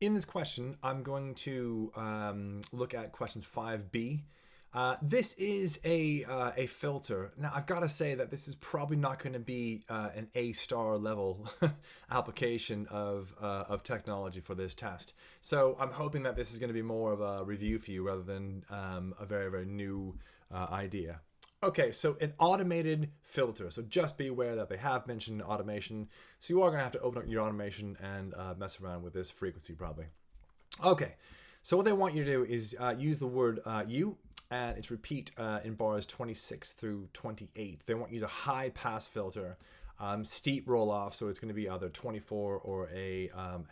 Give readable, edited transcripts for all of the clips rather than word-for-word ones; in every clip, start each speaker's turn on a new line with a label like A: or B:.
A: In this question, I'm going to look at questions 5b. This is a filter. Now, I've got to say that this is probably not going to be an A-star level application of technology for this test. So I'm hoping that this is going to be more of a review for you rather than a very, very new idea. Okay, so an automated filter. So just be aware that they have mentioned automation. So you are going to have to open up your automation and mess around with this frequency probably. Okay, so what they want you to do is use the word you, and it's repeat in bars 26 through 28. They want you to use a high pass filter, steep roll off, so it's going to be either 24 or a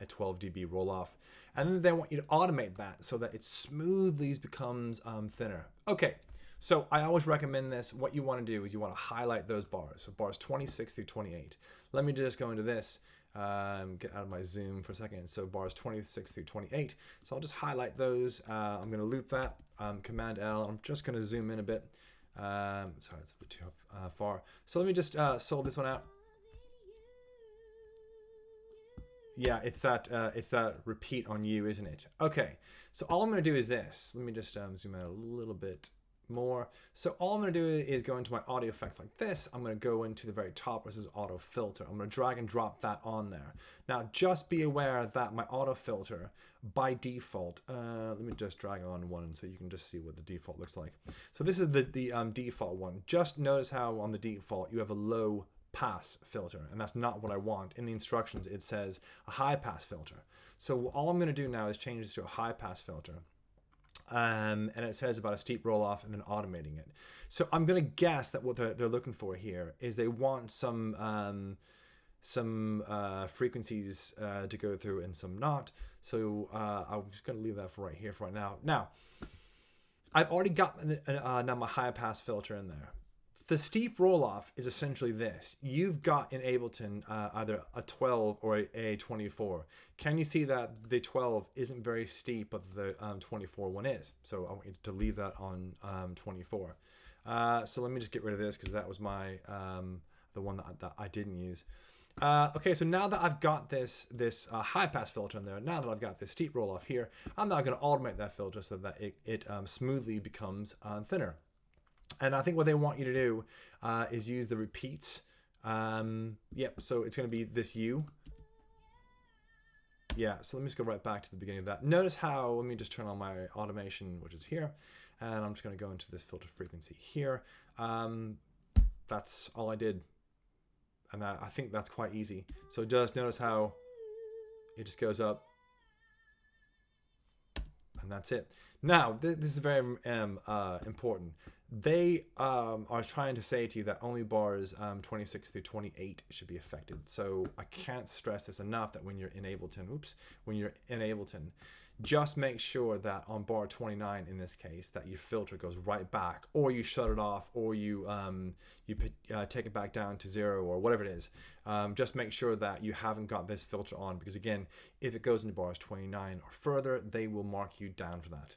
A: 12 dB roll off. And then they want you to automate that so that it smoothly becomes thinner. Okay. So I always recommend this. What you want to do is you want to highlight those bars. So bars 26 through 28. Let me just go into this, get out of my zoom for a second. So bars 26 through 28. So I'll just highlight those. I'm going to loop that, Command L. I'm just going to zoom in a bit. Sorry, it's a bit too far. So let me just solve this one out. Yeah, it's that repeat on you, isn't it? Okay, so all I'm going to do is this. Let me just zoom out a little bit more. So all I'm going to do is go into my audio effects like this. I'm going to go into the very top, which is auto filter. I'm going to drag and drop that on there. Now just be aware that my auto filter by default, let me just drag on one so you can just see what the default looks like. So this is the default one. Just notice how on the default you have a low pass filter, and that's not what I want. In the instructions it says a high pass filter. So all I'm going to do now is change this to a high pass filter. And it says about a steep roll off and then automating it. So I'm going to guess that what they're looking for here is they want some frequencies to go through and some not. So I'm just going to leave that for right here for right now. Now, I've already got now my high pass filter in there. The steep roll off is essentially this. You've got in Ableton either a 12 or a 24. Can you see that the 12 isn't very steep, but the 24 one is? So I want you to leave that on 24. So let me just get rid of this because that was my the one that I didn't use. Okay, so now that I've got this high pass filter in there, now that I've got this steep roll off here, I'm now going to automate that filter so that it smoothly becomes thinner. And I think what they want you to do is use the repeats. Yep, so it's going to be this U. Yeah, so let me just go right back to the beginning of that. Notice how, let me just turn on my automation, which is here. And I'm just going to go into this filter frequency here. That's all I did. And I think that's quite easy. So just notice how it just goes up. And that's it. Now, this is very important. They are trying to say to you that only bars 26 through 28 should be affected. So I can't stress this enough that when you're in Ableton, just make sure that on bar 29 in this case that your filter goes right back, or you shut it off, or you take it back down to 0 or whatever it is. Just make sure that you haven't got this filter on, because again, if it goes into bars 29 or further, they will mark you down for that.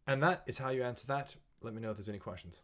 A: And that is how you answer that. Let me know if there's any questions.